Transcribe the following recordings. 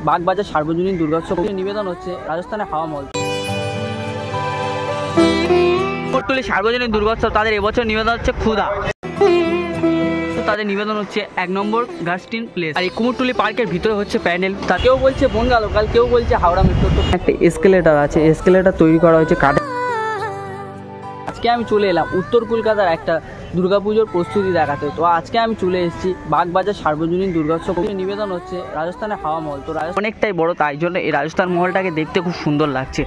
বাগবাজার সার্বজনীন দুর্গোৎসব নিবেদন হচ্ছে রাজস্থানের হাওয়া মহল। কুমোরটুলি সার্বজনীন দুর্গোৎসব তাদের এবছর নিবেদন হচ্ছে ক্ষুধা। তাদের নিবেদন হচ্ছে 1 নম্বর গাস্টিন প্লেস। আর এই কুমোরটুলি পার্কের ভিতরে হচ্ছে প্যান্ডেল। তা কেউ বলছে বনগাঁ লোকাল, কেউ বলছে হাওড়া মেট্রো। তো একটা এসকেলেটার আছে, এসকেলেটার তৈরি করা হয়েছে কাঠে। আজকে আমি চলে এলাম উত্তর কলকাতার একটা দুর্গাপুজোর প্রস্তুতি দেখাতে। তো আজকে আমি চলে এসেছি বাগবাজার সার্বজনীন দুর্গোৎসব নিবেদন হচ্ছে রাজস্থানের হাওয়া মহল। তো অনেকটাই বড়, তাই জন্য এই রাজস্থান মহলটাকে দেখতে খুব সুন্দর লাগছে।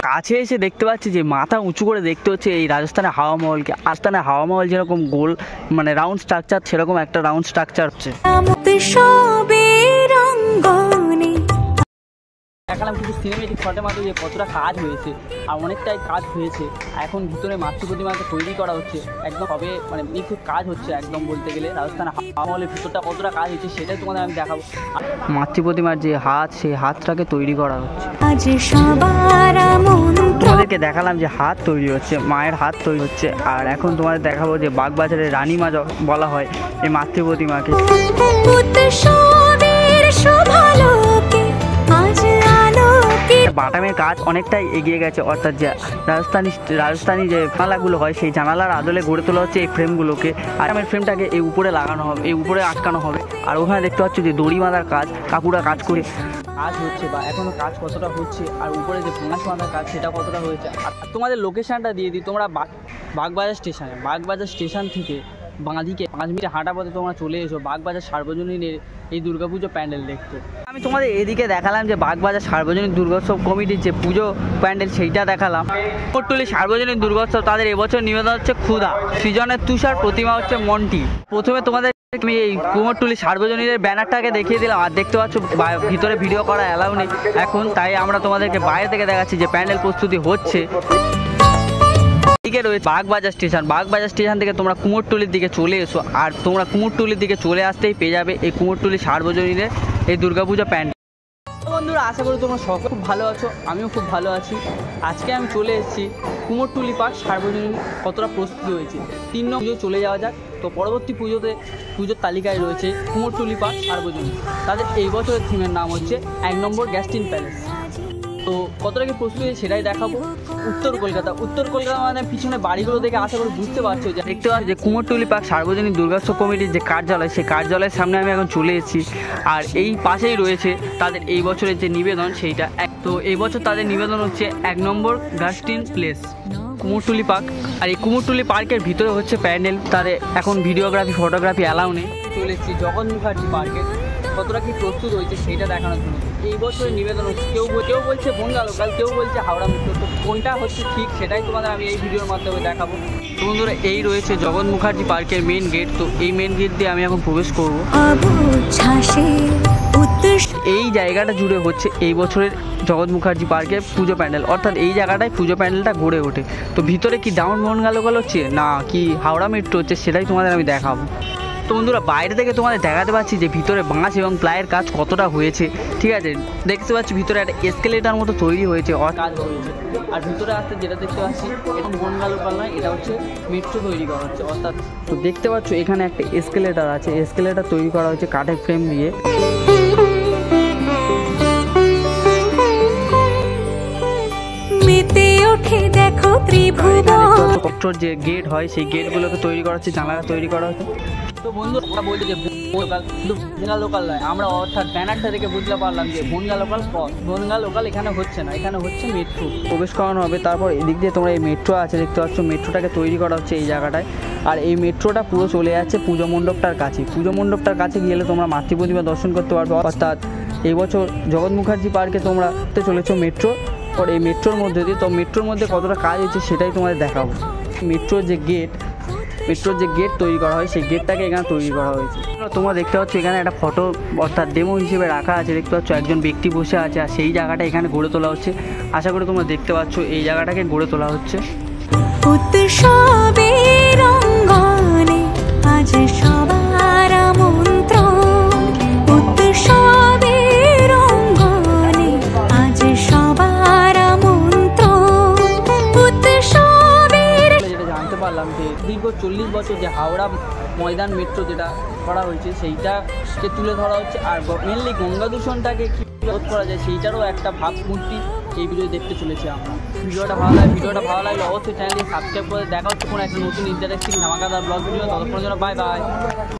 কাছে এসে দেখতে পাচ্ছি যে মাথা উঁচু করে দেখতে হচ্ছে এই রাজস্থানের হাওয়া মহলকে। রাজস্থানের হাওয়া মহল যেরকম গোল মানে রাউন্ড স্ট্রাকচার, সেরকম একটা রাউন্ড স্ট্রাকচার হচ্ছে। দেখালাম কিছু সিনেমেটিক শটের মাধ্যমে যে কতটা কাজ হয়েছে, আর অনেকটাই কাজ হয়েছে। এখন ভিতরে মাতৃ প্রতিমাকে তৈরি করা হচ্ছে, একদম হবে মানে নিখুঁত কাজ হচ্ছে একদম বলতে গেলে। রাজস্থান হাওয়া মহলের ভিতরটা কতটা কাজ হয়েছে সেটাই তোমাদের আমি দেখাবো। মাতৃ প্রতিমার যে হাত, সেই হাতটাকে তৈরি করা হচ্ছে। তোমাদেরকে দেখালাম যে হাত তৈরি হচ্ছে, মায়ের হাত তৈরি হচ্ছে। আর এখন তোমাদের দেখাবো যে বাগবাজারের রানীমা বলা হয় এই মাতৃ প্রতিমাকে। বাটামের কাজ অনেকটাই এগিয়ে গেছে, অর্থাৎ যে রাজস্থানি যে জানালাগুলো হয় সেই জানালার আদলে গড়ে তোলা হচ্ছে এই ফ্রেমগুলোকে। আর আমার ফ্রেমটাকে এই উপরে লাগানো হবে, এই উপরে আটকানো হবে। আর ওখানে দেখতে পাচ্ছ যে দড়ি বাঁধার কাজ কাকুরা কাজ করে কাজ হচ্ছে, বা এখনো কাজ কতটা হচ্ছে, আর উপরে যে ফাঁস বাঁধার কাজ সেটা কতটা হয়েছে। আর তোমাদের লোকেশনটা দিয়ে দিই, তোমরা বাগবাজার স্টেশনে, বাগবাজার স্টেশন থেকে বাঁদিকে 5 মিনিট হাঁটা পথে তোমরা চলে এসো বাগবাজার সার্বজনীনের এই দুর্গাপুজো প্যান্ডেল দেখতে। আমি তোমাদের এদিকে দেখালাম যে বাগবাজার সার্বজনীন দুর্গোৎসব কমিটির যে পুজো প্যান্ডেল সেইটা দেখালাম। কুমোরটুলি সার্বজনীন দুর্গোৎসব তাদের এবছর নিবেদন হচ্ছে ক্ষুধা, সৃজনের তুষার, প্রতিমা হচ্ছে মন্টি। প্রথমে তোমাদের আমি এই কুমোরটুলি সার্বজনীনের ব্যানারটাকে দেখিয়ে দিলাম। আর দেখতে পাচ্ছ ভিতরে ভিডিও করা অ্যালাউ নেই এখন, তাই আমরা তোমাদেরকে বাইরে থেকে দেখাচ্ছি যে প্যান্ডেল প্রস্তুতি হচ্ছে। রয়েছে বাগবাজার স্টেশন, বাগবাজার স্টেশন থেকে তোমরা কুমোরটুলির দিকে চলে এসো। আর তোমরা কুমোরটুলির দিকে চলে আসতেই পেয়ে যাবে এই কুমোরটুলি সার্বজনীনের এই দুর্গাপূজা প্যান্ডেল। বন্ধুরা, আশা করি তোমরা সকলে খুব ভালো আছো, আমিও খুব ভালো আছি। আজকে আমি চলে এসেছি কুমোরটুলি পার্ক সার্বজনীন কতটা প্রস্তুতি হয়েছে 3 নম্বর পুজো চলে যাওয়া যাক। তো পরবর্তী পুজোর তালিকায় রয়েছে কুমোরটুলি পার্ক সার্বজনীন। তাদের এই বছরের থিমের নাম হচ্ছে 1 নম্বর গ্যাস্টিন প্যালেস। তো কতটা কি প্রস্তুতি সেটাই দেখাবো। উত্তর কলকাতা মানে পিছনে বাড়িগুলো দেখে আশা করি বুঝতে পারছো যে দেখতে পাচ্ছ যে কুমোরটুলি পার্ক সার্বজনীন দুর্গোৎসব কমিটির যে কার্যালয়, সেই কার্যালয়ের সামনে আমি এখন চলে এসেছি। আর এই পাশেই রয়েছে তাদের এই বছরের যে নিবেদন সেইটা। তো এই বছর তাদের নিবেদন হচ্ছে 1 নম্বর গাস্টিন প্লেস কুমোরটুলি পার্ক। আর এই কুমোরটুলি পার্কের ভিতরে হচ্ছে প্যান্ডেল। তাদের এখন ভিডিওগ্রাফি ফটোগ্রাফি অ্যালাউ নেই। চলে এসেছি জগৎ মুখার্জি পার্কে, কতটা কি প্রস্তুত হয়েছে সেইটা দেখানোর জন্য। এই বছরের নিবেদন হচ্ছে কেউ বলছে বনগাঁ লোকাল, কেউ বলছে হাওড়া মেট্রো। তো কোনটা হচ্ছে ঠিক সেটাই তোমাদের আমি এই ভিডিওর মাধ্যমে দেখাবো। তো বন্ধুরা, এই রয়েছে জগৎ মুখার্জি পার্কের মেন গেট। তো এই মেন গেট দিয়ে আমি এখন প্রবেশ করব। এই জায়গাটা জুড়ে হচ্ছে এই বছরের জগৎ মুখার্জি পার্কের পুজো প্যান্ডেল, অর্থাৎ এই জায়গাটায় পুজো প্যান্ডেলটা গড়ে ওঠে। তো ভিতরে কি ডাউন বনগাঁ লোকাল হচ্ছে না কি হাওড়া মেট্রো হচ্ছে সেটাই তোমাদের আমি দেখাবো। তো বন্ধুরা, বাইরে থেকে তোমাদের দেখাতে পাচ্ছি যে ভিতরে বাঁশ এবং প্লাইয়ের কাজ কতটা হয়েছে। ঠিক আছে, দেখতে পাচ্ছি ভিতরে একটা এসকেলেটার মতো তৈরি হয়েছে, কাজ হয়েছে। আর ভিতরে আসতে যেটা দেখতে পাচ্ছি এটা বনগাঁ লোকাল নয়, এটা হচ্ছে মেট্রো তৈরি করা হচ্ছে অর্থাৎ। তো দেখতে পাচ্ছ এখানে একটা এসকেলেটার আছে, এসকেলেটার তৈরি করা হয়েছে কাঠের ফ্রেম দিয়ে। দেখো ত্রিভুবন যে গেট হয় সেই গেটগুলোকে তৈরি করা হচ্ছে, জানালা তৈরি করা হচ্ছে। তো বন্ধু, আমরা বলছি যে শুধু বনগাঁ লোকাল নয়, আমরা অর্থাৎ ব্যানারটা থেকে বুঝতে পারলাম যে বনগাঁ লোকাল এখানে হচ্ছে না, এখানে হচ্ছে মেট্রো। প্রবেশ করানো হবে, তারপর এদিক দিয়ে তোমরা এই মেট্রো আছে দেখতে পাচ্ছ, মেট্রোটাকে তৈরি করা হচ্ছে এই জায়গাটায়। আর এই মেট্রোটা পুরো চলে যাচ্ছে পুজো মণ্ডপটার কাছে। পুজো মণ্ডপটার কাছে গেলে তোমরা মাতৃ প্রতিমা দর্শন করতে পারবে। অর্থাৎ এই বছর জগৎ মুখার্জি পার্কে তোমরা চলেছো মেট্রো, আর এই মেট্রোর মধ্যে দিয়ে। তো মেট্রোর মধ্যে কতটা কাজ হচ্ছে সেটাই তোমাদের দেখাবো। মেট্রোর যে গেট তৈরি করা হয় সেই গেটটাকে এখানে তৈরি করা হয়েছে। তোমরা দেখতে পাচ্ছ এখানে একটা ফটো অর্থাৎ ডেমো হিসেবে রাখা আছে। দেখতে পাচ্ছ একজন ব্যক্তি বসে আছে, আর সেই জায়গাটা এখানে গড়ে তোলা হচ্ছে। আশা করি তোমরা দেখতে পাচ্ছ এই জায়গাটাকে গড়ে তোলা হচ্ছে। মধ্যে দীর্ঘ 40 বছর যে হাওড়া ময়দান মেট্রো যেটা করা হয়েছে সেইটাকে তুলে ধরা হচ্ছে। আর মেনলি গঙ্গা দূষণটাকে কী রোধ করা যায় সেইটারও একটা ভাবমূর্তি এই ভিডিও দেখতে চলেছি আমরা। ভিডিওটা ভালো লাগলে অবশ্যই চ্যানেলটি সাবস্ক্রাইব করে দেখা হচ্ছে কোনো একটা নতুন ইন্টারেস্টিং ধামাকাদার ব্লগ ভিডিও। ততক্ষণের জন্য বাই বাই।